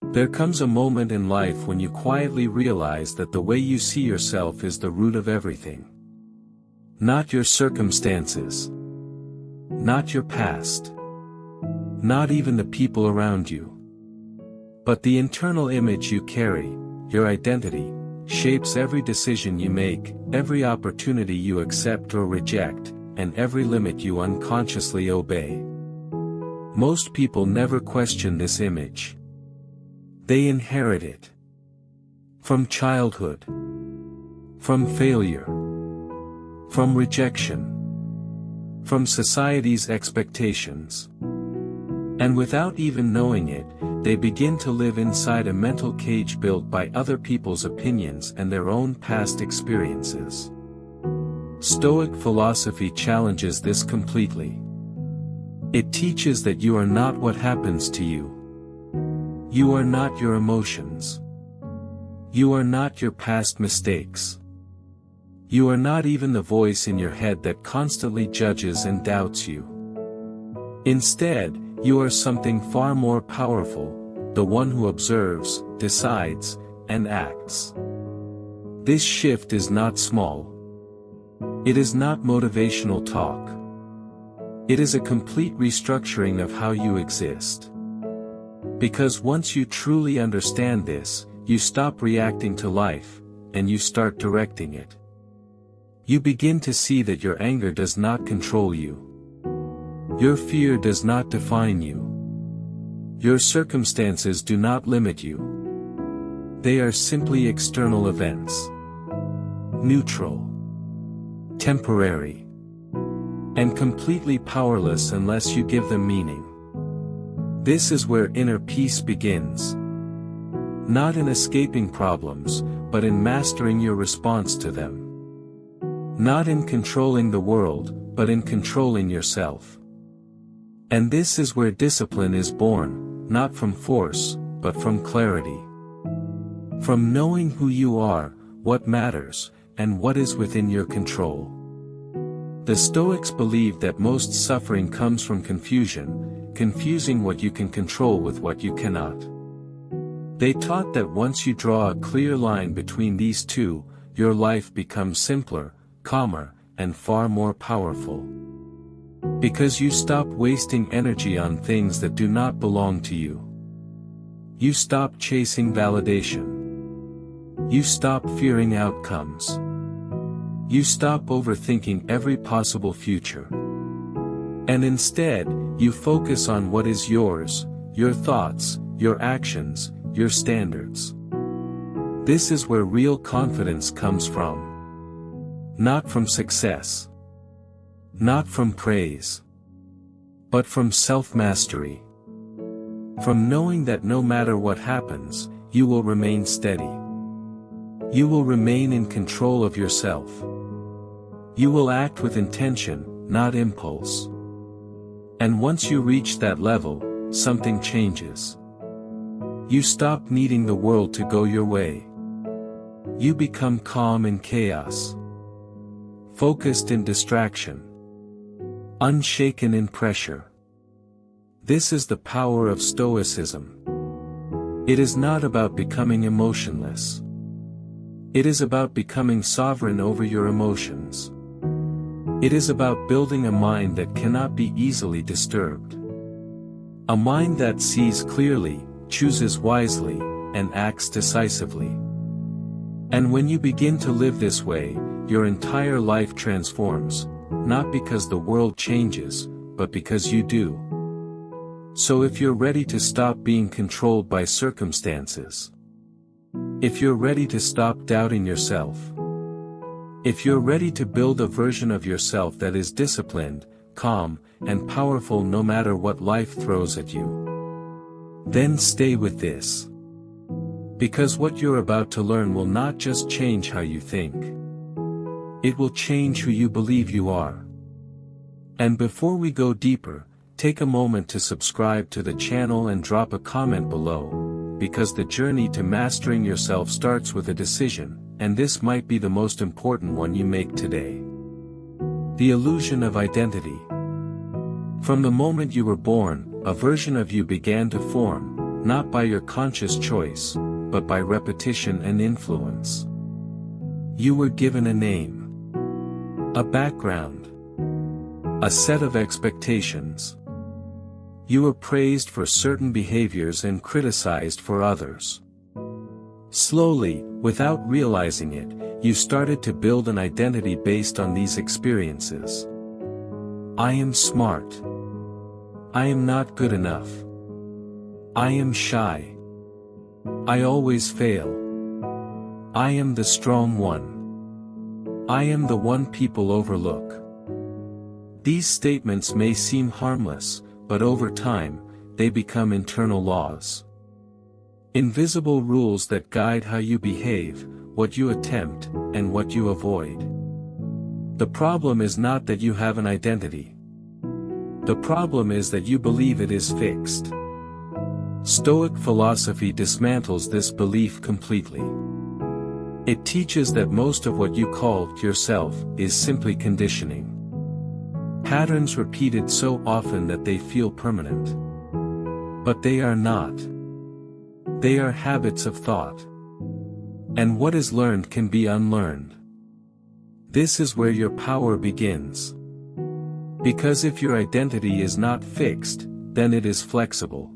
There comes a moment in life when you quietly realize that the way you see yourself is the root of everything. Not your circumstances. Not your past. Not even the people around you. But the internal image you carry, your identity, shapes every decision you make, every opportunity you accept or reject, and every limit you unconsciously obey. Most people never question this image. They inherit it. From childhood. From failure. From rejection. From society's expectations. And without even knowing it, they begin to live inside a mental cage built by other people's opinions and their own past experiences. Stoic philosophy challenges this completely. It teaches that you are not what happens to you. You are not your emotions. You are not your past mistakes. You are not even the voice in your head that constantly judges and doubts you. Instead, you are something far more powerful, the one who observes, decides, and acts. This shift is not small. It is not motivational talk. It is a complete restructuring of how you exist. Because once you truly understand this, you stop reacting to life, and you start directing it. You begin to see that your anger does not control you. Your fear does not define you. Your circumstances do not limit you. They are simply external events. Neutral. Temporary. And completely powerless unless you give them meaning. This is where inner peace begins. Not in escaping problems, but in mastering your response to them. Not in controlling the world, but in controlling yourself. And this is where discipline is born, not from force, but from clarity. From knowing who you are, what matters, and what is within your control. The Stoics believed that most suffering comes from confusion, confusing what you can control with what you cannot. They taught that once you draw a clear line between these two, your life becomes simpler, calmer, and far more powerful. Because you stop wasting energy on things that do not belong to you. You stop chasing validation. You stop fearing outcomes. You stop overthinking every possible future. And instead, you focus on what is yours, your thoughts, your actions, your standards. This is where real confidence comes from. Not from success. Not from praise. But from self-mastery. From knowing that no matter what happens, you will remain steady. You will remain in control of yourself. You will act with intention, not impulse. And once you reach that level, something changes. You stop needing the world to go your way. You become calm in chaos. Focused in distraction. Unshaken in pressure. This is the power of Stoicism. It is not about becoming emotionless. It is about becoming sovereign over your emotions. It is about building a mind that cannot be easily disturbed. A mind that sees clearly, chooses wisely, and acts decisively. And when you begin to live this way, your entire life transforms, not because the world changes, but because you do. So if you're ready to stop being controlled by circumstances, if you're ready to stop doubting yourself, if you're ready to build a version of yourself that is disciplined, calm, and powerful no matter what life throws at you, then stay with this. Because what you're about to learn will not just change how you think. It will change who you believe you are. And before we go deeper, take a moment to subscribe to the channel and drop a comment below, because the journey to mastering yourself starts with a decision, and this might be the most important one you make today. The illusion of identity. From the moment you were born, a version of you began to form, not by your conscious choice, but by repetition and influence. You were given a name, a background, a set of expectations. You were praised for certain behaviors and criticized for others. Slowly, without realizing it, you started to build an identity based on these experiences. I am smart. I am not good enough. I am shy. I always fail. I am the strong one. I am the one people overlook. These statements may seem harmless, but over time, they become internal laws. Invisible rules that guide how you behave, what you attempt, and what you avoid. The problem is not that you have an identity. The problem is that you believe it is fixed. Stoic philosophy dismantles this belief completely. It teaches that most of what you call yourself is simply conditioning. Patterns repeated so often that they feel permanent. But they are not. They are habits of thought. And what is learned can be unlearned. This is where your power begins. Because if your identity is not fixed, then it is flexible.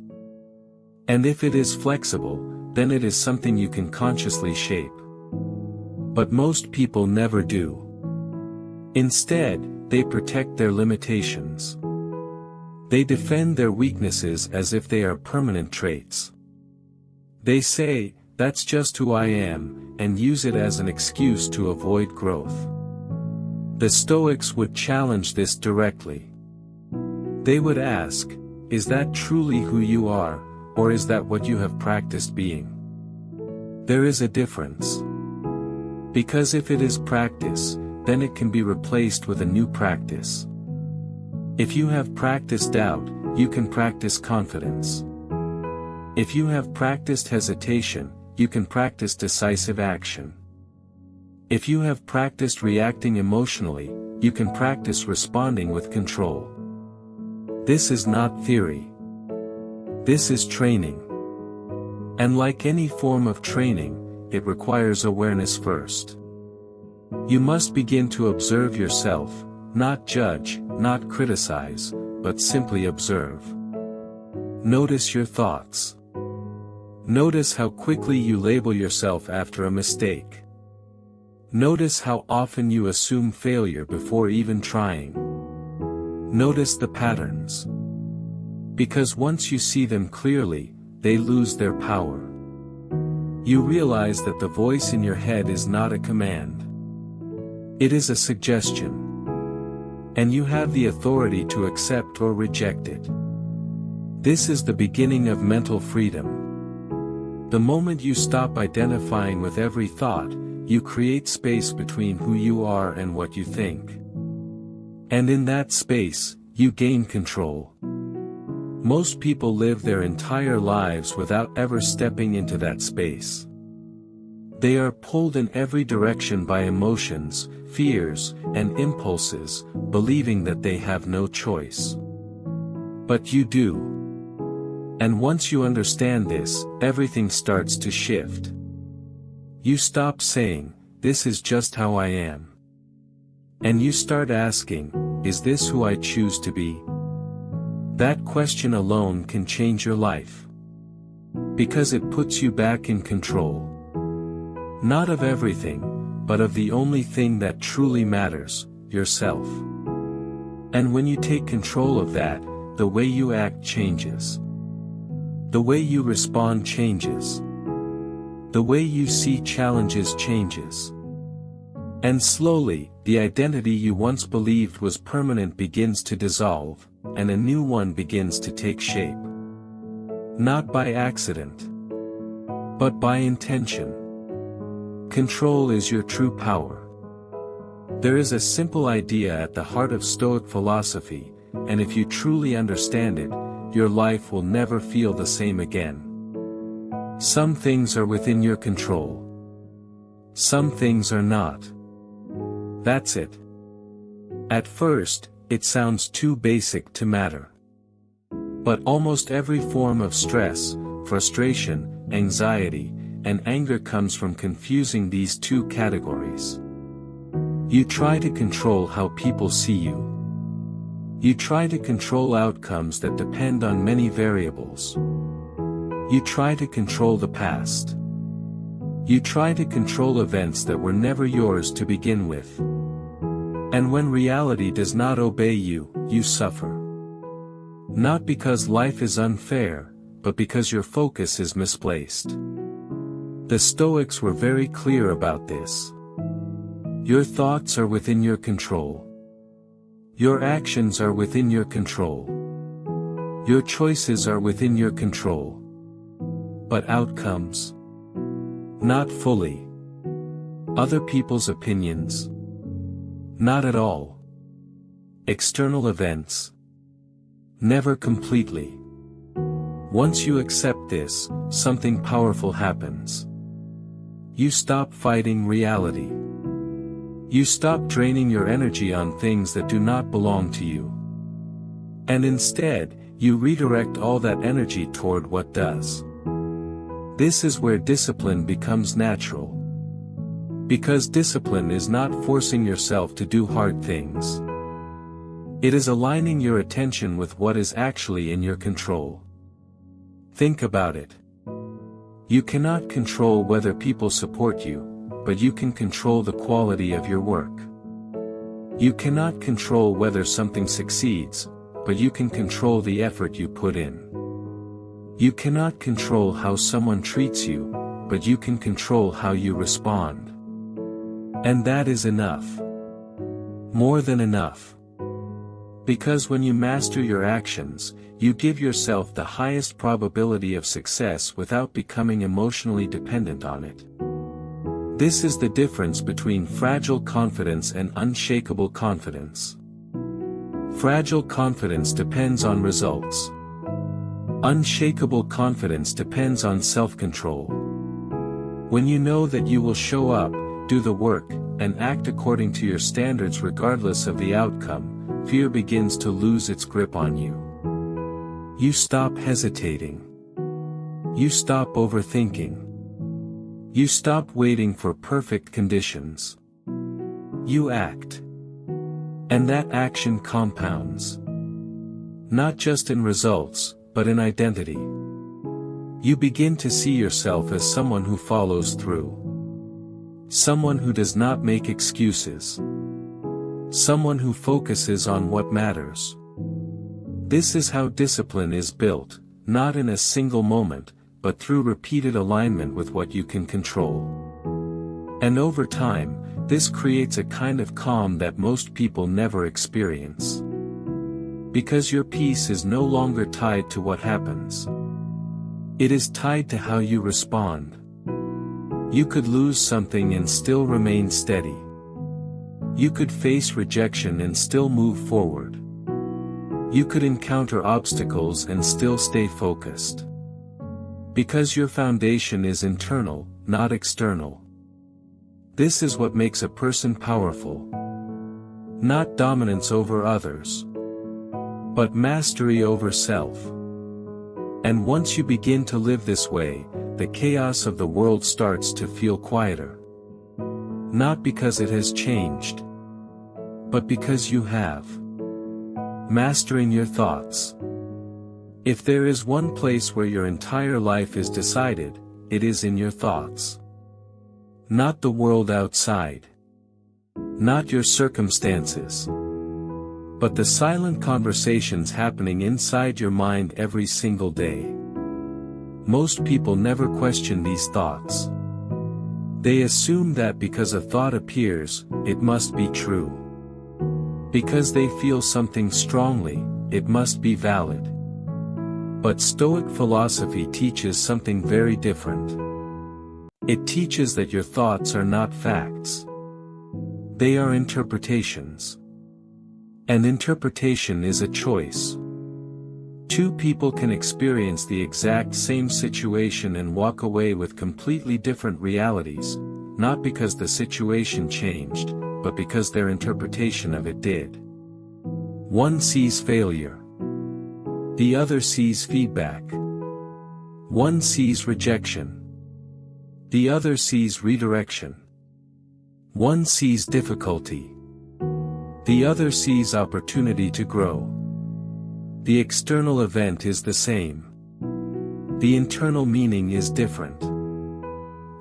And if it is flexible, then it is something you can consciously shape. But most people never do. Instead, they protect their limitations. They defend their weaknesses as if they are permanent traits. They say, "That's just who I am," and use it as an excuse to avoid growth. The Stoics would challenge this directly. They would ask, "Is that truly who you are, or is that what you have practiced being?" There is a difference. Because if it is practice, then it can be replaced with a new practice. If you have practiced doubt, you can practice confidence. If you have practiced hesitation, you can practice decisive action. If you have practiced reacting emotionally, you can practice responding with control. This is not theory. This is training. And like any form of training, it requires awareness first. You must begin to observe yourself, not judge, not criticize, but simply observe. Notice your thoughts. Notice how quickly you label yourself after a mistake. Notice how often you assume failure before even trying. Notice the patterns. Because once you see them clearly, they lose their power. You realize that the voice in your head is not a command. It is a suggestion. And you have the authority to accept or reject it. This is the beginning of mental freedom. The moment you stop identifying with every thought, you create space between who you are and what you think. And in that space, you gain control. Most people live their entire lives without ever stepping into that space. They are pulled in every direction by emotions, fears, and impulses, believing that they have no choice. But you do. And once you understand this, everything starts to shift. You stop saying, "This is just how I am." And you start asking, "Is this who I choose to be?" That question alone can change your life. Because it puts you back in control. Not of everything, but of the only thing that truly matters, yourself. And when you take control of that, the way you act changes. The way you respond changes. The way you see challenges changes. And slowly, the identity you once believed was permanent begins to dissolve, and a new one begins to take shape. Not by accident, but by intention. Control is your true power. There is a simple idea at the heart of Stoic philosophy, and if you truly understand it, your life will never feel the same again. Some things are within your control. Some things are not. That's it. At first, it sounds too basic to matter. But almost every form of stress, frustration, anxiety, and anger comes from confusing these two categories. You try to control how people see you. You try to control outcomes that depend on many variables. You try to control the past. You try to control events that were never yours to begin with. And when reality does not obey you, you suffer. Not because life is unfair, but because your focus is misplaced. The Stoics were very clear about this. Your thoughts are within your control. Your actions are within your control. Your choices are within your control. But outcomes? Not fully. Other people's opinions? Not at all. External events? Never completely. Once you accept this, something powerful happens. You stop fighting reality. You stop draining your energy on things that do not belong to you. And instead, you redirect all that energy toward what does. This is where discipline becomes natural. Because discipline is not forcing yourself to do hard things. It is aligning your attention with what is actually in your control. Think about it. You cannot control whether people support you, but you can control the quality of your work. You cannot control whether something succeeds, but you can control the effort you put in. You cannot control how someone treats you, but you can control how you respond. And that is enough. More than enough. Because when you master your actions, you give yourself the highest probability of success without becoming emotionally dependent on it. This is the difference between fragile confidence and unshakable confidence. Fragile confidence depends on results. Unshakable confidence depends on self-control. When you know that you will show up, do the work, and act according to your standards regardless of the outcome, fear begins to lose its grip on you. You stop hesitating. You stop overthinking. You stop waiting for perfect conditions. You act. And that action compounds. Not just in results, but in identity. You begin to see yourself as someone who follows through. Someone who does not make excuses. Someone who focuses on what matters. This is how discipline is built, not in a single moment, but through repeated alignment with what you can control. And over time, this creates a kind of calm that most people never experience. Because your peace is no longer tied to what happens. It is tied to how you respond. You could lose something and still remain steady. You could face rejection and still move forward. You could encounter obstacles and still stay focused. Because your foundation is internal, not external. This is what makes a person powerful. Not dominance over others, but mastery over self. And once you begin to live this way, the chaos of the world starts to feel quieter. Not because it has changed, but because you have. Mastering your thoughts. If there is one place where your entire life is decided, it is in your thoughts. Not the world outside. Not your circumstances. But the silent conversations happening inside your mind every single day. Most people never question these thoughts. They assume that because a thought appears, it must be true. Because they feel something strongly, it must be valid. But Stoic philosophy teaches something very different. It teaches that your thoughts are not facts. They are interpretations. An interpretation is a choice. Two people can experience the exact same situation and walk away with completely different realities, not because the situation changed, but because their interpretation of it did. One sees failure. The other sees feedback. One sees rejection. The other sees redirection. One sees difficulty. The other sees opportunity to grow. The external event is the same. The internal meaning is different.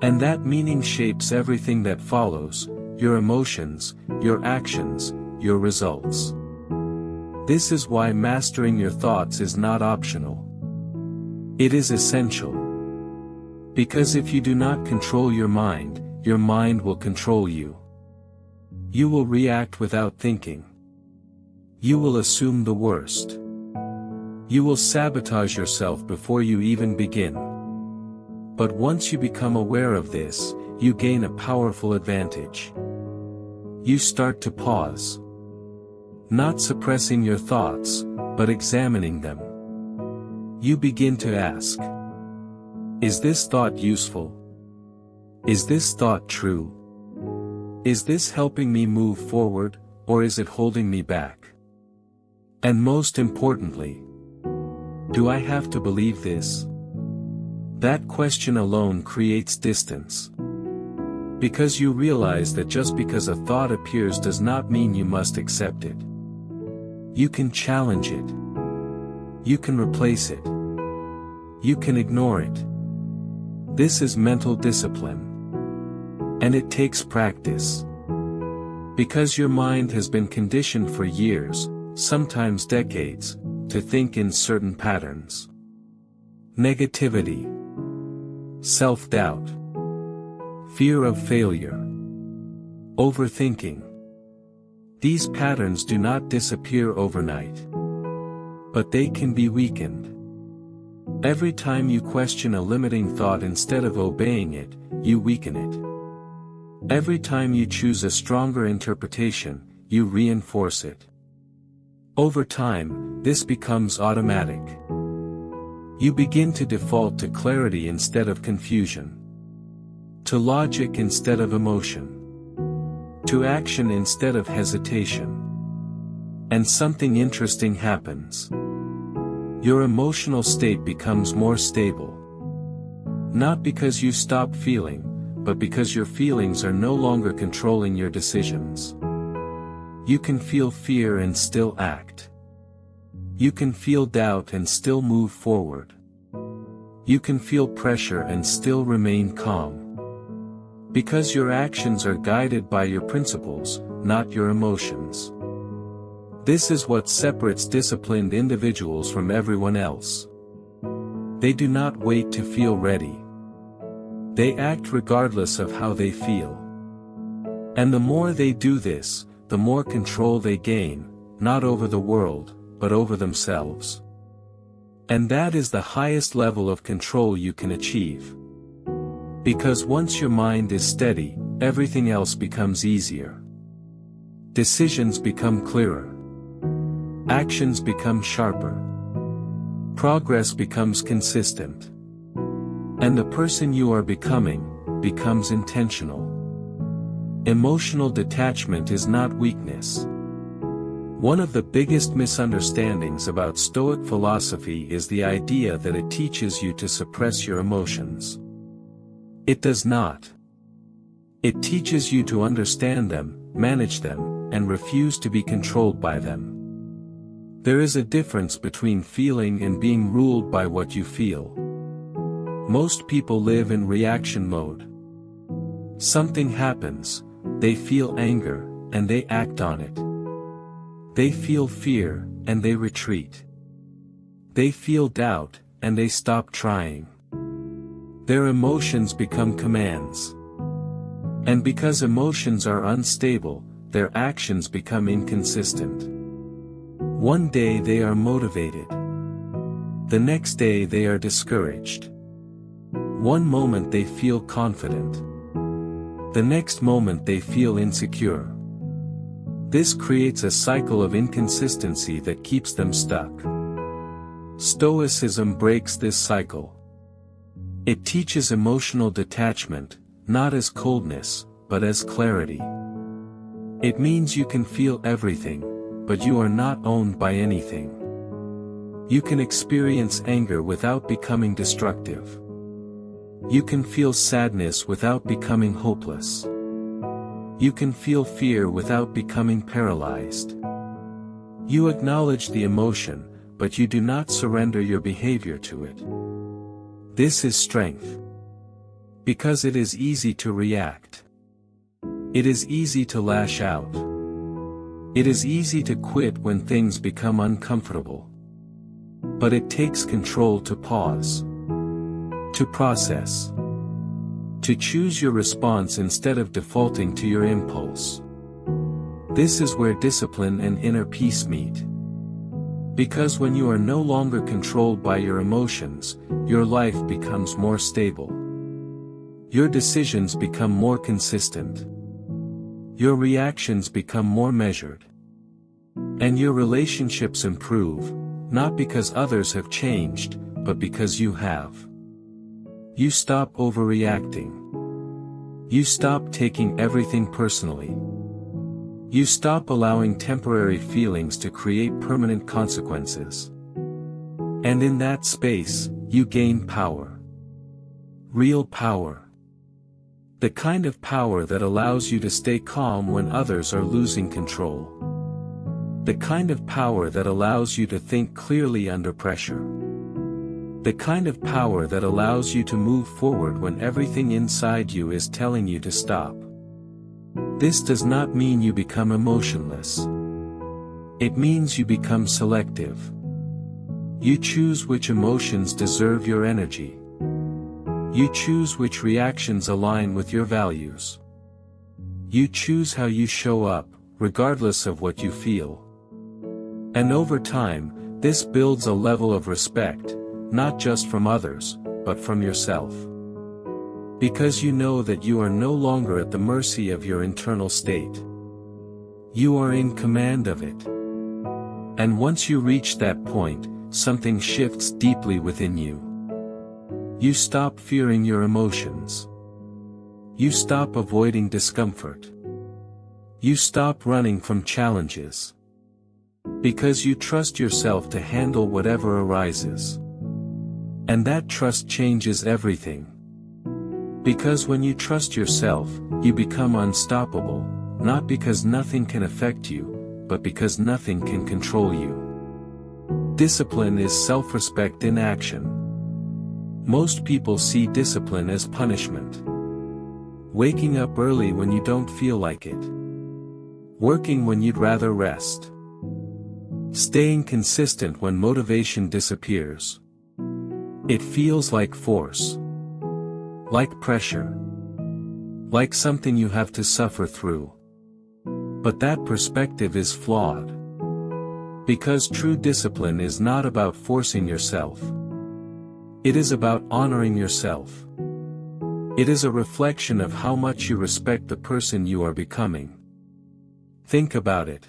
And that meaning shapes everything that follows, your emotions, your actions, your results. This is why mastering your thoughts is not optional. It is essential. Because if you do not control your mind will control you. You will react without thinking. You will assume the worst. You will sabotage yourself before you even begin. But once you become aware of this, you gain a powerful advantage. You start to pause. Not suppressing your thoughts, but examining them. You begin to ask, is this thought useful? Is this thought true? Is this helping me move forward, or is it holding me back? And most importantly, do I have to believe this? That question alone creates distance. Because you realize that just because a thought appears does not mean you must accept it. You can challenge it. You can replace it. You can ignore it. This is mental discipline. And it takes practice. Because your mind has been conditioned for years, sometimes decades, to think in certain patterns. Negativity. Self-doubt. Fear of failure. Overthinking. These patterns do not disappear overnight. But they can be weakened. Every time you question a limiting thought instead of obeying it, you weaken it. Every time you choose a stronger interpretation, you reinforce it. Over time, this becomes automatic. You begin to default to clarity instead of confusion. To logic instead of emotion. To action instead of hesitation. And something interesting happens. Your emotional state becomes more stable. Not because you stop feeling, but because your feelings are no longer controlling your decisions. You can feel fear and still act. You can feel doubt and still move forward. You can feel pressure and still remain calm. Because your actions are guided by your principles, not your emotions. This is what separates disciplined individuals from everyone else. They do not wait to feel ready. They act regardless of how they feel. And the more they do this, the more control they gain, not over the world, but over themselves. And that is the highest level of control you can achieve. Because once your mind is steady, everything else becomes easier. Decisions become clearer. Actions become sharper. Progress becomes consistent. And the person you are becoming, becomes intentional. Emotional detachment is not weakness. One of the biggest misunderstandings about Stoic philosophy is the idea that it teaches you to suppress your emotions. It does not. It teaches you to understand them, manage them, and refuse to be controlled by them. There is a difference between feeling and being ruled by what you feel. Most people live in reaction mode. Something happens, they feel anger, and they act on it. They feel fear, and they retreat. They feel doubt, and they stop trying. Their emotions become commands. And because emotions are unstable, their actions become inconsistent. One day they are motivated. The next day they are discouraged. One moment they feel confident. The next moment they feel insecure. This creates a cycle of inconsistency that keeps them stuck. Stoicism breaks this cycle. It teaches emotional detachment, not as coldness, but as clarity. It means you can feel everything, but you are not owned by anything. You can experience anger without becoming destructive. You can feel sadness without becoming hopeless. You can feel fear without becoming paralyzed. You acknowledge the emotion, but you do not surrender your behavior to it. This is strength. Because it is easy to react. It is easy to lash out. It is easy to quit when things become uncomfortable. But it takes control to pause. To process. To choose your response instead of defaulting to your impulse. This is where discipline and inner peace meet. Because when you are no longer controlled by your emotions, your life becomes more stable. Your decisions become more consistent. Your reactions become more measured. And your relationships improve, not because others have changed, but because you have. You stop overreacting. You stop taking everything personally. You stop allowing temporary feelings to create permanent consequences. And in that space, you gain power. Real power. The kind of power that allows you to stay calm when others are losing control. The kind of power that allows you to think clearly under pressure. The kind of power that allows you to move forward when everything inside you is telling you to stop. This does not mean you become emotionless. It means you become selective. You choose which emotions deserve your energy. You choose which reactions align with your values. You choose how you show up, regardless of what you feel. And over time, this builds a level of respect, not just from others, but from yourself. Because you know that you are no longer at the mercy of your internal state. You are in command of it. And once you reach that point, something shifts deeply within you. You stop fearing your emotions. You stop avoiding discomfort. You stop running from challenges. Because you trust yourself to handle whatever arises. And that trust changes everything. Because when you trust yourself, you become unstoppable, not because nothing can affect you, but because nothing can control you. Discipline is self-respect in action. Most people see discipline as punishment. Waking up early when you don't feel like it. Working when you'd rather rest. Staying consistent when motivation disappears. It feels like force. Like pressure. Like something you have to suffer through. But that perspective is flawed. Because true discipline is not about forcing yourself. It is about honoring yourself. It is a reflection of how much you respect the person you are becoming. Think about it.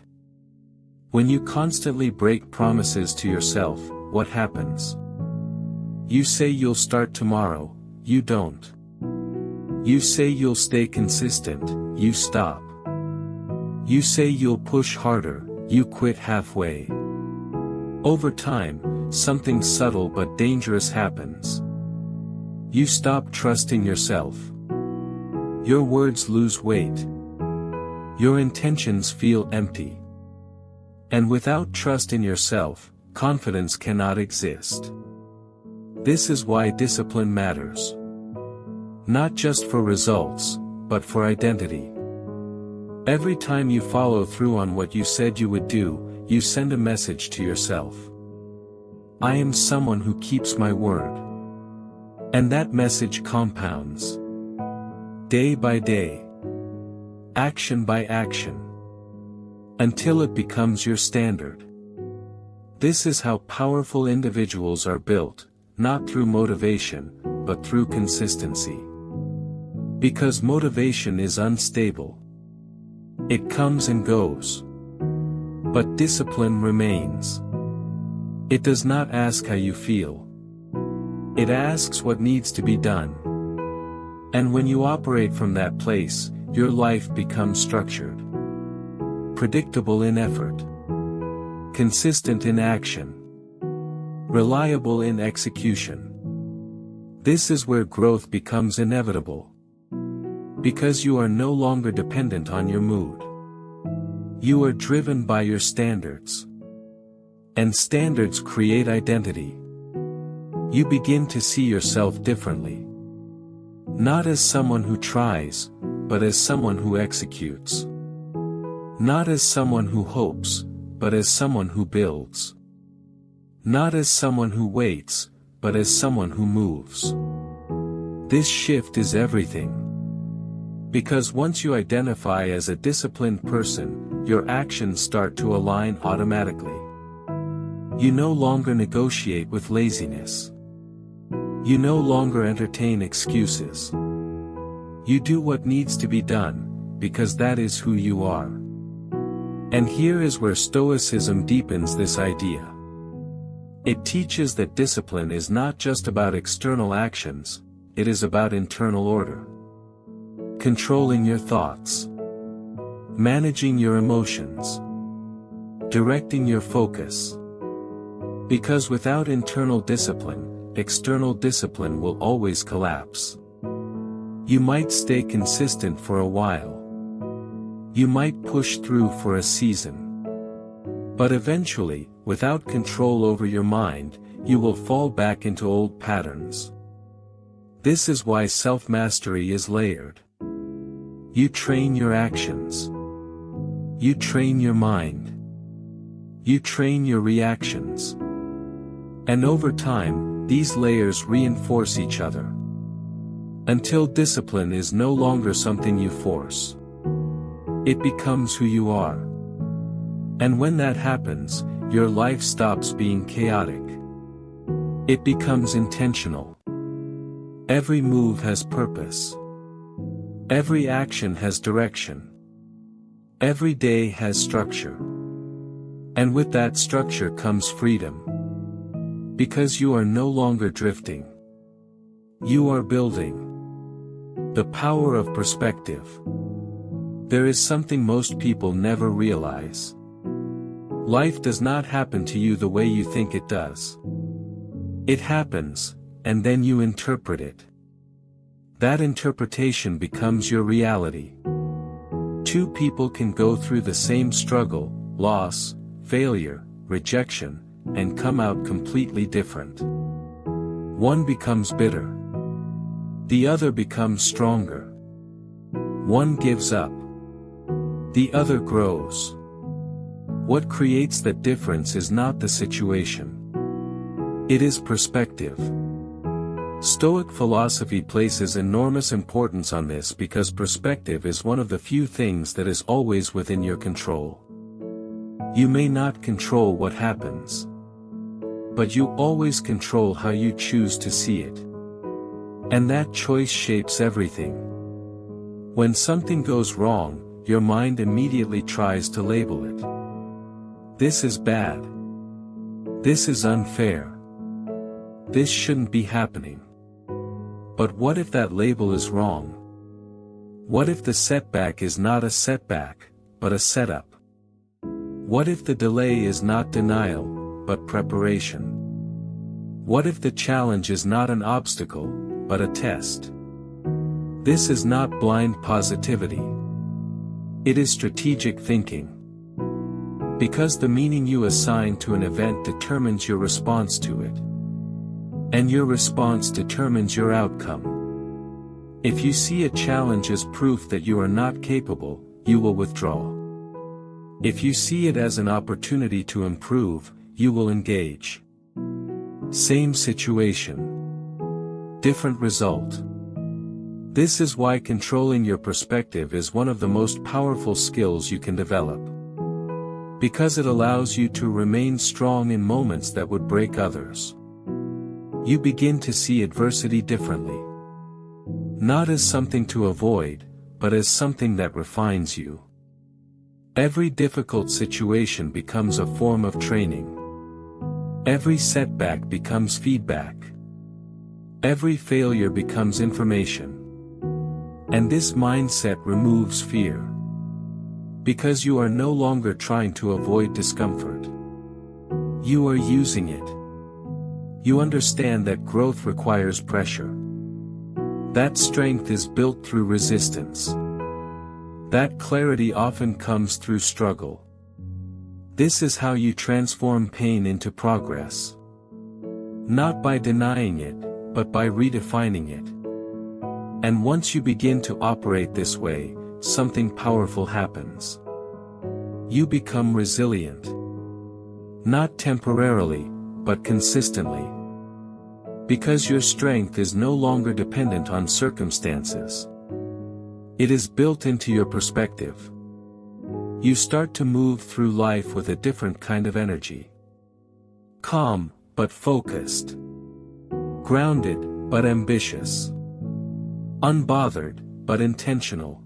When you constantly break promises to yourself, what happens? You say you'll start tomorrow, you don't. You say you'll stay consistent, you stop. You say you'll push harder, you quit halfway. Over time, something subtle but dangerous happens. You stop trusting yourself. Your words lose weight. Your intentions feel empty. And without trust in yourself, confidence cannot exist. This is why discipline matters. Not just for results, but for identity. Every time you follow through on what you said you would do, you send a message to yourself. I am someone who keeps my word. And that message compounds. Day by day. Action by action. Until it becomes your standard. This is how powerful individuals are built, not through motivation, but through consistency. Because motivation is unstable. It comes and goes. But discipline remains. It does not ask how you feel. It asks what needs to be done. And when you operate from that place, your life becomes structured. Predictable in effort. Consistent in action. reliable in execution. This is where growth becomes inevitable. Because you are no longer dependent on your mood. You are driven by your standards. And standards create identity. You begin to see yourself differently. Not as someone who tries, but as someone who executes. Not as someone who hopes, but as someone who builds. Not as someone who waits, but as someone who moves. This shift is everything. Because once you identify as a disciplined person, your actions start to align automatically. You no longer negotiate with laziness. You no longer entertain excuses. You do what needs to be done, because that is who you are. And here is where Stoicism deepens this idea. It teaches that discipline is not just about external actions, it is about internal order. Controlling your thoughts. Managing your emotions. Directing your focus. Because without internal discipline, external discipline will always collapse. You might stay consistent for a while. You might push through for a season. But eventually, without control over your mind, you will fall back into old patterns. This is why self-mastery is layered. You train your actions. You train your mind. You train your reactions. And over time, these layers reinforce each other. Until discipline is no longer something you force. It becomes who you are. And when that happens, your life stops being chaotic. It becomes intentional. Every move has purpose. Every action has direction. Every day has structure. And with that structure comes freedom. Because you are no longer drifting. You are building. The power of perspective. There is something most people never realize. Life does not happen to you the way you think it does. It happens, and then you interpret it. That interpretation becomes your reality. Two people can go through the same struggle, loss, failure, rejection, and come out completely different. One becomes bitter. The other becomes stronger. One gives up. The other grows. What creates that difference is not the situation. It is perspective. Stoic philosophy places enormous importance on this because perspective is one of the few things that is always within your control. You may not control what happens. But you always control how you choose to see it. And that choice shapes everything. When something goes wrong, your mind immediately tries to label it. This is bad. This is unfair. This shouldn't be happening. But what if that label is wrong? What if the setback is not a setback, but a setup? What if the delay is not denial, but preparation? What if the challenge is not an obstacle, but a test? This is not blind positivity. It is strategic thinking. Because the meaning you assign to an event determines your response to it. And your response determines your outcome. If you see a challenge as proof that you are not capable, you will withdraw. If you see it as an opportunity to improve, you will engage. Same situation. Different result. This is why controlling your perspective is one of the most powerful skills you can develop. Because it allows you to remain strong in moments that would break others. You begin to see adversity differently. Not as something to avoid, but as something that refines you. Every difficult situation becomes a form of training. Every setback becomes feedback. Every failure becomes information. And this mindset removes fear. Because you are no longer trying to avoid discomfort. You are using it. You understand that growth requires pressure. That strength is built through resistance. That clarity often comes through struggle. This is how you transform pain into progress. Not by denying it, but by redefining it. And once you begin to operate this way, something powerful happens. You become resilient. Not temporarily, but consistently. Because your strength is no longer dependent on circumstances. It is built into your perspective. You start to move through life with a different kind of energy. Calm, but focused. Grounded, but ambitious. Unbothered, but intentional.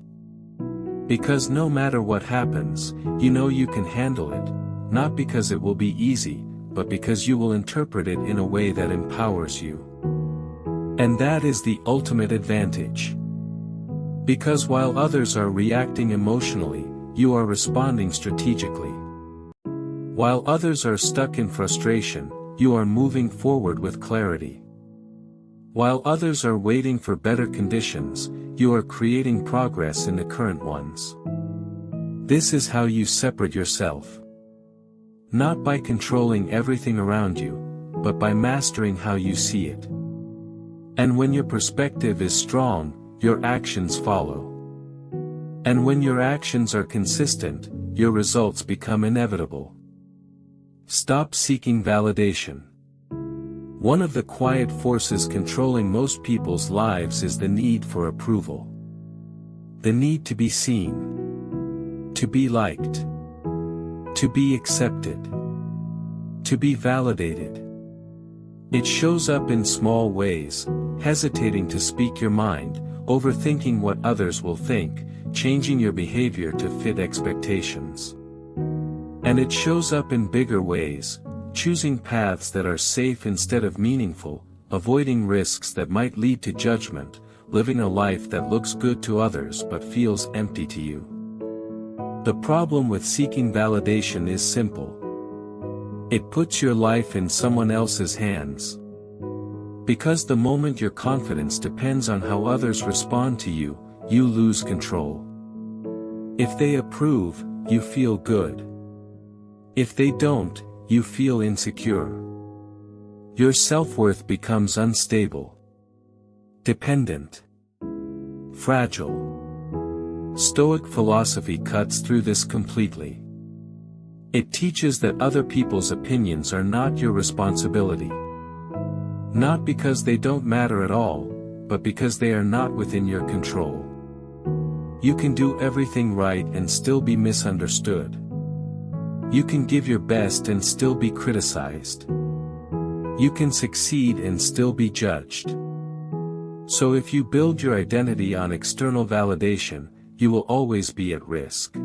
Because no matter what happens, you know you can handle it, not because it will be easy, but because you will interpret it in a way that empowers you. And that is the ultimate advantage. Because while others are reacting emotionally, you are responding strategically. While others are stuck in frustration, you are moving forward with clarity. While others are waiting for better conditions, you are creating progress in the current ones. This is how you separate yourself. Not by controlling everything around you, but by mastering how you see it. And when your perspective is strong, your actions follow. And when your actions are consistent, your results become inevitable. Stop seeking validation. One of the quiet forces controlling most people's lives is the need for approval. The need to be seen. To be liked. To be accepted. To be validated. It shows up in small ways, hesitating to speak your mind, overthinking what others will think, changing your behavior to fit expectations. And it shows up in bigger ways, choosing paths that are safe instead of meaningful, avoiding risks that might lead to judgment, living a life that looks good to others but feels empty to you. The problem with seeking validation is simple. It puts your life in someone else's hands. Because the moment your confidence depends on how others respond to you, you lose control. If they approve, you feel good. If they don't, you feel insecure. Your self-worth becomes unstable. Dependent. Fragile. Stoic philosophy cuts through this completely. It teaches that other people's opinions are not your responsibility. Not because they don't matter at all, but because they are not within your control. You can do everything right and still be misunderstood. You can give your best and still be criticized. You can succeed and still be judged. So if you build your identity on external validation, you will always be at risk.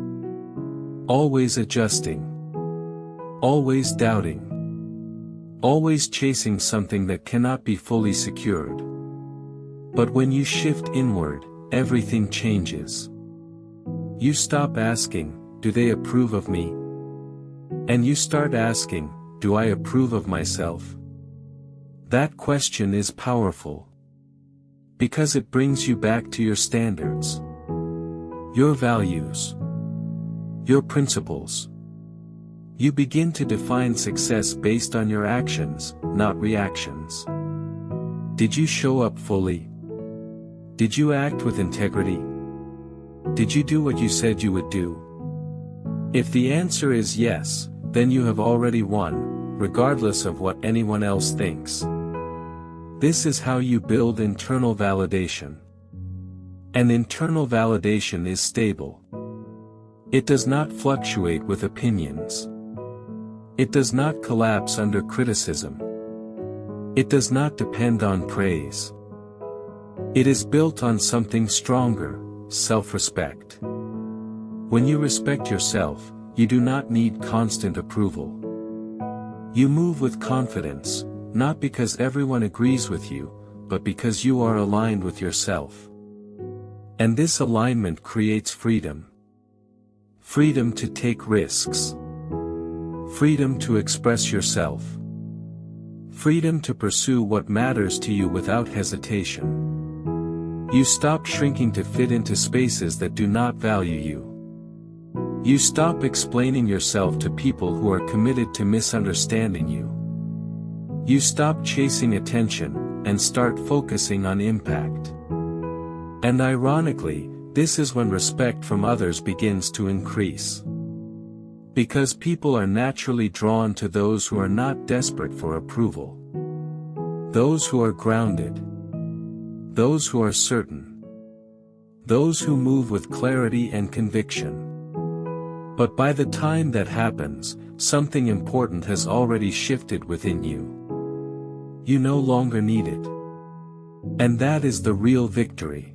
Always adjusting. Always doubting. Always chasing something that cannot be fully secured. But when you shift inward, everything changes. You stop asking, do they approve of me? And you start asking, do I approve of myself? That question is powerful. Because it brings you back to your standards. Your values. Your principles. You begin to define success based on your actions, not reactions. Did you show up fully? Did you act with integrity? Did you do what you said you would do? If the answer is yes, then you have already won, regardless of what anyone else thinks. This is how you build internal validation. And internal validation is stable. It does not fluctuate with opinions. It does not collapse under criticism. It does not depend on praise. It is built on something stronger, self-respect. When you respect yourself, you do not need constant approval. You move with confidence, not because everyone agrees with you, but because you are aligned with yourself. And this alignment creates freedom. Freedom to take risks. Freedom to express yourself. Freedom to pursue what matters to you without hesitation. You stop shrinking to fit into spaces that do not value you. You stop explaining yourself to people who are committed to misunderstanding you. You stop chasing attention, and start focusing on impact. And ironically, this is when respect from others begins to increase. Because people are naturally drawn to those who are not desperate for approval. Those who are grounded. Those who are certain. Those who move with clarity and conviction. But by the time that happens, something important has already shifted within you. You no longer need it. And that is the real victory.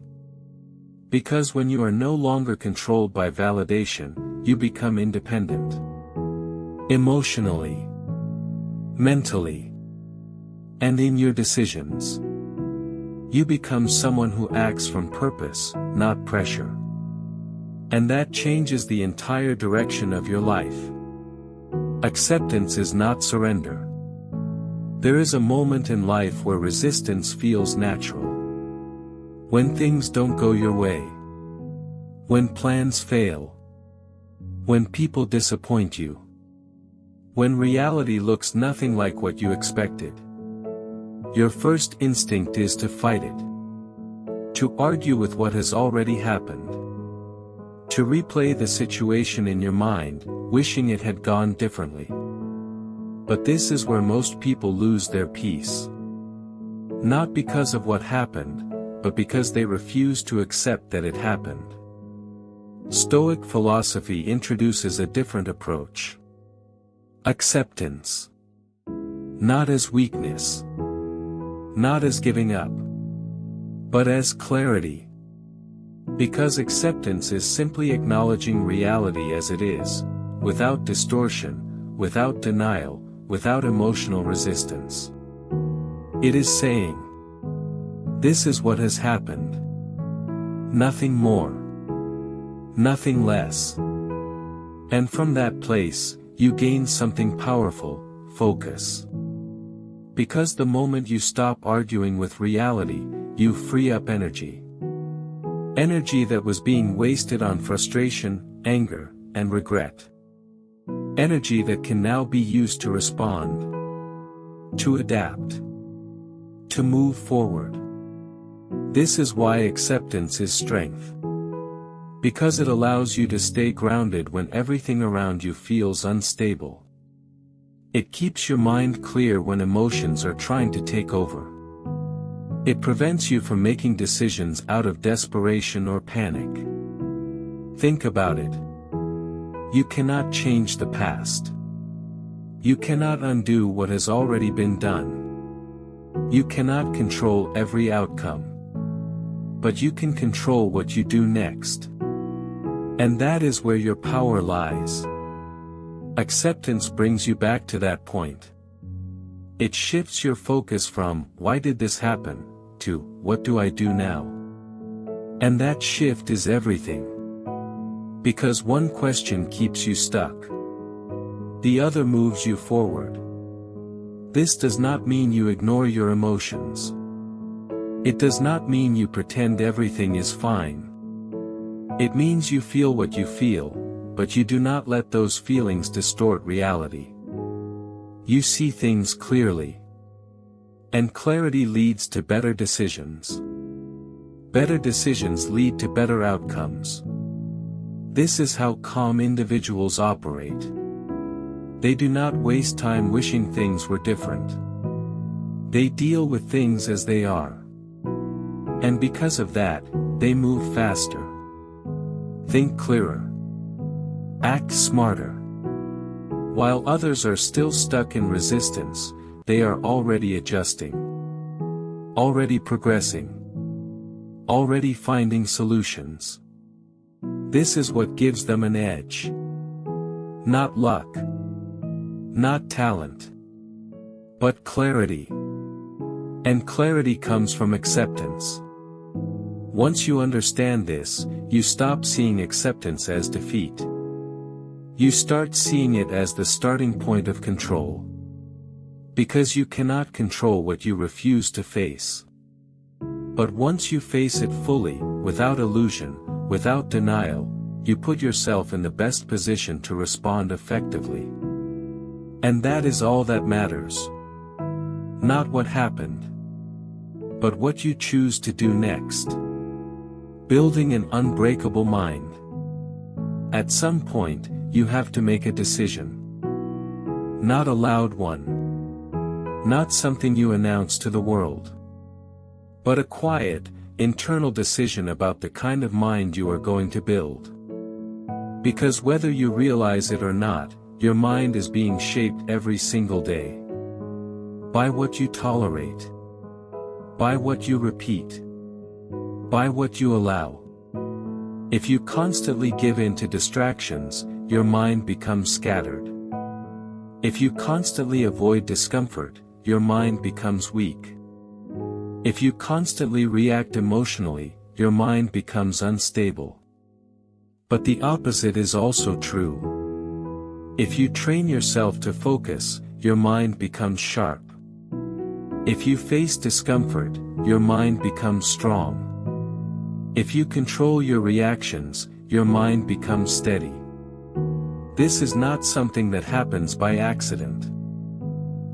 Because when you are no longer controlled by validation, you become independent. Emotionally. Mentally. And in your decisions. You become someone who acts from purpose, not pressure. And that changes the entire direction of your life. Acceptance is not surrender. There is a moment in life where resistance feels natural. When things don't go your way. When plans fail. When people disappoint you. When reality looks nothing like what you expected. Your first instinct is to fight it. To argue with what has already happened. To replay the situation in your mind, wishing it had gone differently. But this is where most people lose their peace. Not because of what happened, but because they refuse to accept that it happened. Stoic philosophy introduces a different approach. Acceptance. Not as weakness. Not as giving up. But as clarity. Because acceptance is simply acknowledging reality as it is, without distortion, without denial, without emotional resistance. It is saying, this is what has happened. Nothing more. Nothing less. And from that place, you gain something powerful, focus. Because the moment you stop arguing with reality, you free up energy. Energy that was being wasted on frustration, anger, and regret. Energy that can now be used to respond. To adapt. To move forward. This is why acceptance is strength. Because it allows you to stay grounded when everything around you feels unstable. It keeps your mind clear when emotions are trying to take over. It prevents you from making decisions out of desperation or panic. Think about it. You cannot change the past. You cannot undo what has already been done. You cannot control every outcome. But you can control what you do next. And that is where your power lies. Acceptance brings you back to that point. It shifts your focus from, why did this happen, to, what do I do now? And that shift is everything. Because one question keeps you stuck. The other moves you forward. This does not mean you ignore your emotions. It does not mean you pretend everything is fine. It means you feel what you feel, but you do not let those feelings distort reality. You see things clearly. And clarity leads to better decisions. Better decisions lead to better outcomes. This is how calm individuals operate. They do not waste time wishing things were different. They deal with things as they are. And because of that, they move faster. Think clearer. Act smarter. While others are still stuck in resistance, they are already adjusting. Already progressing. Already finding solutions. This is what gives them an edge. Not luck. Not talent. But clarity. And clarity comes from acceptance. Once you understand this, you stop seeing acceptance as defeat. You start seeing it as the starting point of control. Because you cannot control what you refuse to face. But once you face it fully, without illusion, without denial, you put yourself in the best position to respond effectively. And that is all that matters. Not what happened, but what you choose to do next. Building an unbreakable mind. At some point, you have to make a decision. Not a loud one. Not something you announce to the world. But a quiet, internal decision about the kind of mind you are going to build. Because whether you realize it or not, your mind is being shaped every single day. By what you tolerate. By what you repeat. By what you allow. If you constantly give in to distractions, your mind becomes scattered. If you constantly avoid discomfort, your mind becomes weak. If you constantly react emotionally, your mind becomes unstable. But the opposite is also true. If you train yourself to focus, your mind becomes sharp. If you face discomfort, your mind becomes strong. If you control your reactions, your mind becomes steady. This is not something that happens by accident.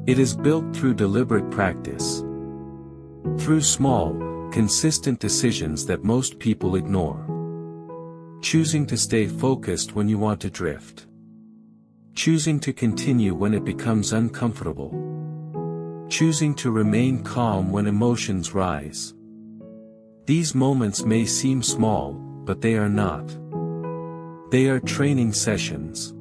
It is built through deliberate practice. Through small, consistent decisions that most people ignore. Choosing to stay focused when you want to drift. Choosing to continue when it becomes uncomfortable. Choosing to remain calm when emotions rise. These moments may seem small, but they are not. They are training sessions.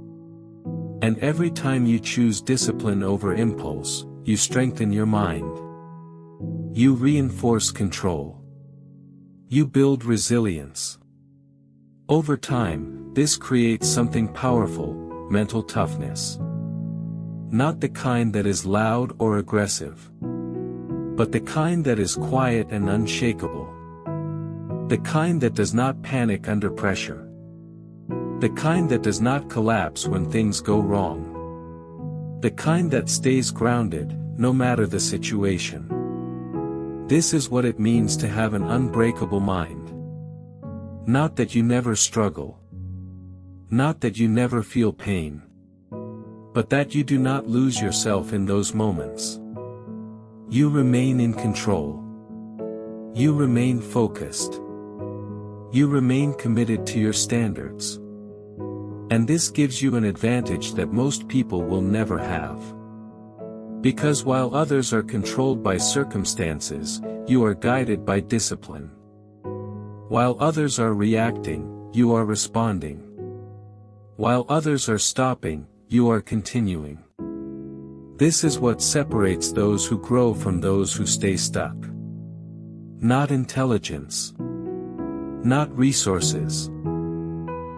And every time you choose discipline over impulse, you strengthen your mind. You reinforce control. You build resilience. Over time, this creates something powerful, mental toughness. Not the kind that is loud or aggressive. But the kind that is quiet and unshakable. The kind that does not panic under pressure. The kind that does not collapse when things go wrong. The kind that stays grounded, no matter the situation. This is what it means to have an unbreakable mind. Not that you never struggle. Not that you never feel pain. But that you do not lose yourself in those moments. You remain in control. You remain focused. You remain committed to your standards. And this gives you an advantage that most people will never have. Because while others are controlled by circumstances, you are guided by discipline. While others are reacting, you are responding. While others are stopping, you are continuing. This is what separates those who grow from those who stay stuck. Not intelligence. Not resources.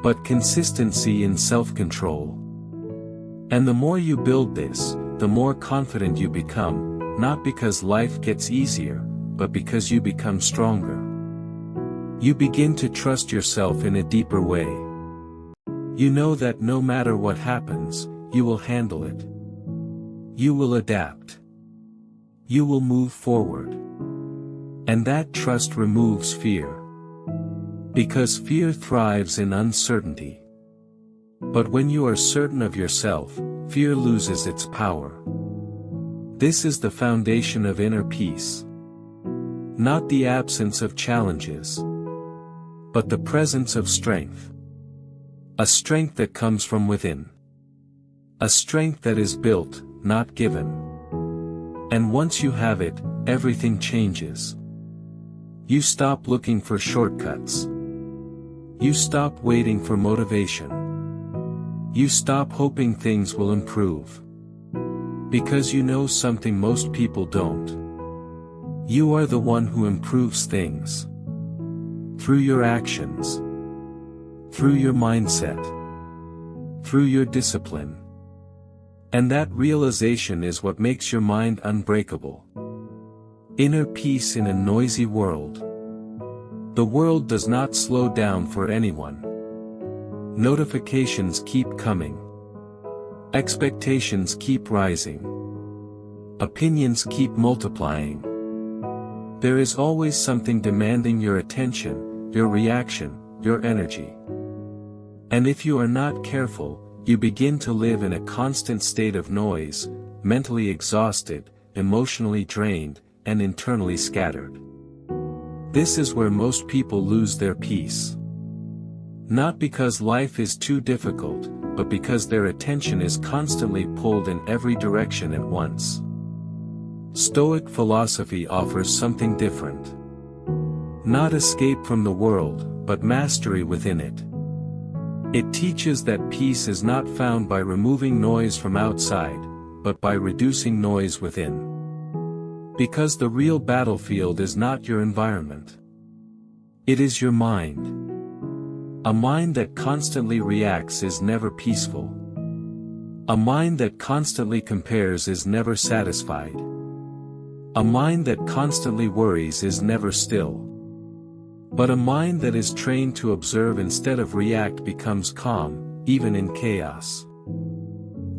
But consistency in self-control. And the more you build this, the more confident you become, not because life gets easier, but because you become stronger. You begin to trust yourself in a deeper way. You know that no matter what happens, you will handle it. You will adapt. You will move forward. And that trust removes fear. Because fear thrives in uncertainty. But when you are certain of yourself, fear loses its power. This is the foundation of inner peace. Not the absence of challenges, but the presence of strength. A strength that comes from within. A strength that is built, not given. And once you have it, everything changes. You stop looking for shortcuts. You stop waiting for motivation. You stop hoping things will improve. Because you know something most people don't. You are the one who improves things. Through your actions. Through your mindset. Through your discipline. And that realization is what makes your mind unbreakable. Inner peace in a noisy world. The world does not slow down for anyone. Notifications keep coming. Expectations keep rising. Opinions keep multiplying. There is always something demanding your attention, your reaction, your energy. And if you are not careful, you begin to live in a constant state of noise, mentally exhausted, emotionally drained, and internally scattered. This is where most people lose their peace. Not because life is too difficult, but because their attention is constantly pulled in every direction at once. Stoic philosophy offers something different. Not escape from the world, but mastery within it. It teaches that peace is not found by removing noise from outside, but by reducing noise within. Because the real battlefield is not your environment. It is your mind. A mind that constantly reacts is never peaceful. A mind that constantly compares is never satisfied. A mind that constantly worries is never still. But a mind that is trained to observe instead of react becomes calm, even in chaos.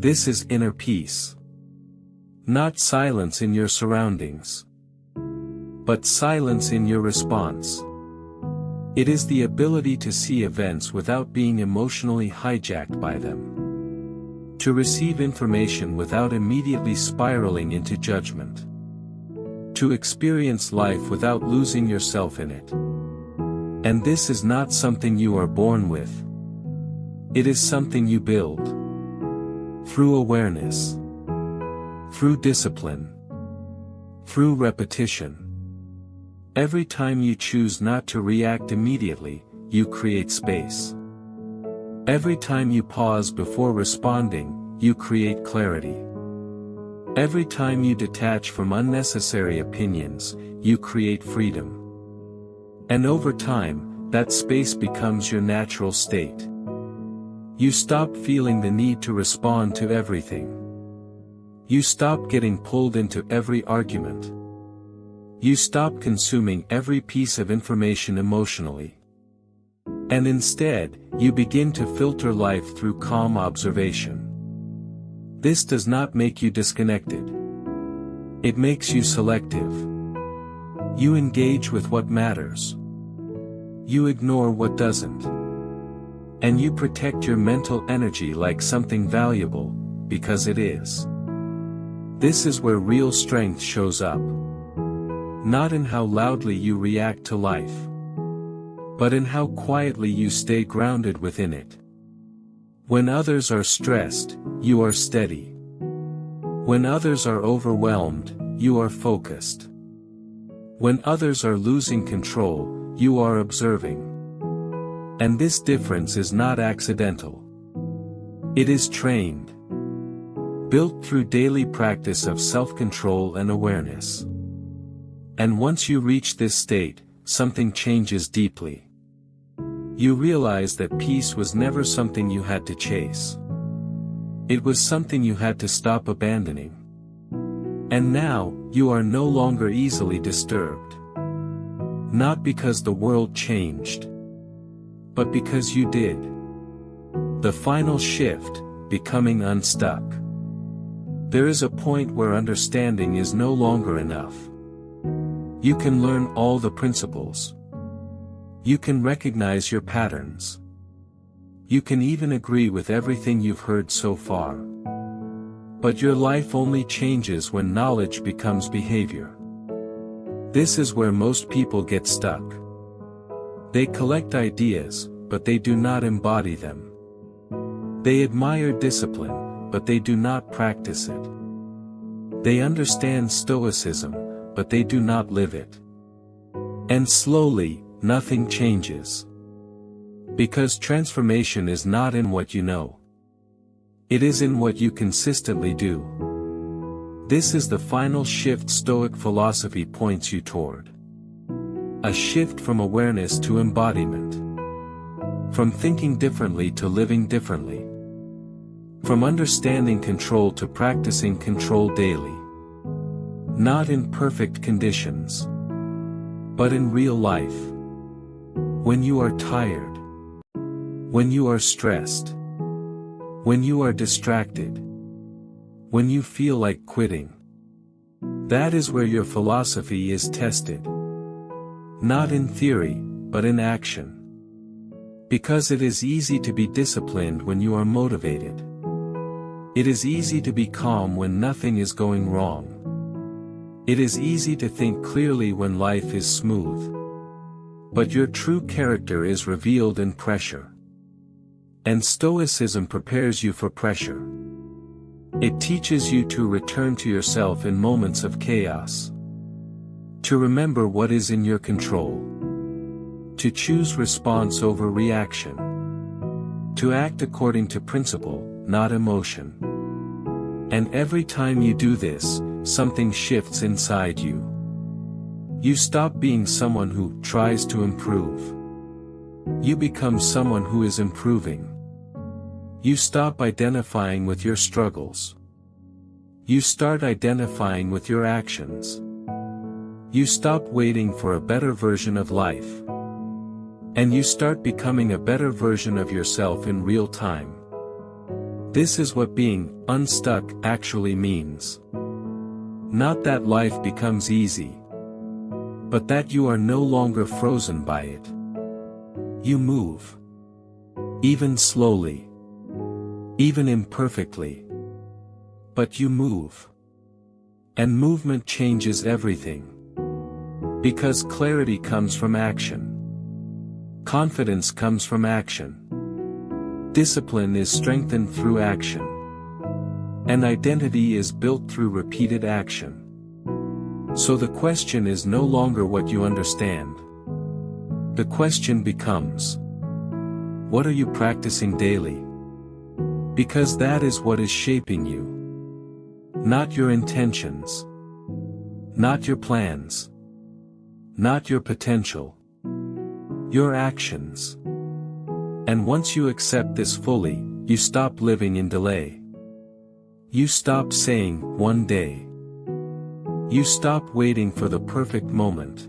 This is inner peace. Not silence in your surroundings, but silence in your response. It is the ability to see events without being emotionally hijacked by them. To receive information without immediately spiraling into judgment. To experience life without losing yourself in it. And this is not something you are born with. It is something you build. Through awareness. Through discipline. Through repetition. Every time you choose not to react immediately, you create space. Every time you pause before responding, you create clarity. Every time you detach from unnecessary opinions, you create freedom. And over time, that space becomes your natural state. You stop feeling the need to respond to everything. You stop getting pulled into every argument. You stop consuming every piece of information emotionally. And instead, you begin to filter life through calm observation. This does not make you disconnected. It makes you selective. You engage with what matters. You ignore what doesn't. And you protect your mental energy like something valuable, because it is. This is where real strength shows up. Not in how loudly you react to life, but in how quietly you stay grounded within it. When others are stressed, you are steady. When others are overwhelmed, you are focused. When others are losing control, you are observing. And this difference is not accidental. It is trained. Built through daily practice of self-control and awareness. And once you reach this state, something changes deeply. You realize that peace was never something you had to chase. It was something you had to stop abandoning. And now, you are no longer easily disturbed. Not because the world changed, but because you did. The final shift, becoming unstuck. There is a point where understanding is no longer enough. You can learn all the principles. You can recognize your patterns. You can even agree with everything you've heard so far. But your life only changes when knowledge becomes behavior. This is where most people get stuck. They collect ideas, but they do not embody them. They admire discipline, but they do not practice it. They understand Stoicism, but they do not live it. And slowly, nothing changes. Because transformation is not in what you know. It is in what you consistently do. This is the final shift Stoic philosophy points you toward. A shift from awareness to embodiment. From thinking differently to living differently. From understanding control to practicing control daily. Not in perfect conditions, but in real life. When you are tired. When you are stressed. When you are distracted. When you feel like quitting. That is where your philosophy is tested. Not in theory, but in action. Because it is easy to be disciplined when you are motivated. It is easy to be calm when nothing is going wrong. It is easy to think clearly when life is smooth. But your true character is revealed in pressure. And Stoicism prepares you for pressure. It teaches you to return to yourself in moments of chaos. To remember what is in your control. To choose response over reaction. To act according to principle, not emotion. And every time you do this, something shifts inside you. You stop being someone who tries to improve. You become someone who is improving. You stop identifying with your struggles. You start identifying with your actions. You stop waiting for a better version of life. And you start becoming a better version of yourself in real time. This is what being unstuck actually means. Not that life becomes easy, but that you are no longer frozen by it. You move. Even slowly. Even imperfectly. But you move. And movement changes everything. Because clarity comes from action. Confidence comes from action. Discipline is strengthened through action. And identity is built through repeated action. So the question is no longer what you understand. The question becomes, what are you practicing daily? Because that is what is shaping you. Not your intentions. Not your plans. Not your potential. Your actions. And once you accept this fully, you stop living in delay. You stop saying, one day. You stop waiting for the perfect moment.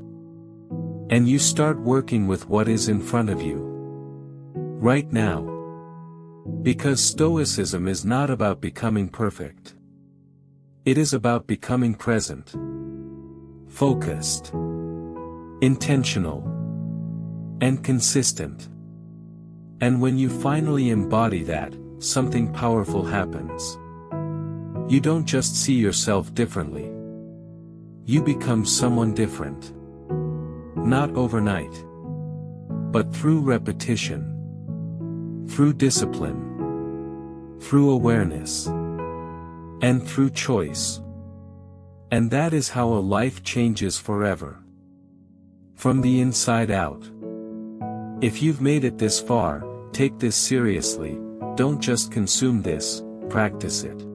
And you start working with what is in front of you. Right now. Because Stoicism is not about becoming perfect. It is about becoming present. Focused. Intentional. And consistent. And when you finally embody that, something powerful happens. You don't just see yourself differently. You become someone different. Not overnight. But through repetition. Through discipline. Through awareness. And through choice. And that is how a life changes forever. From the inside out. If you've made it this far, take this seriously, don't just consume this, practice it.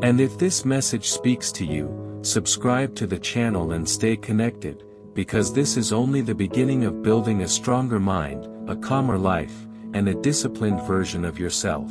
And if this message speaks to you, subscribe to the channel and stay connected, because this is only the beginning of building a stronger mind, a calmer life, and a disciplined version of yourself.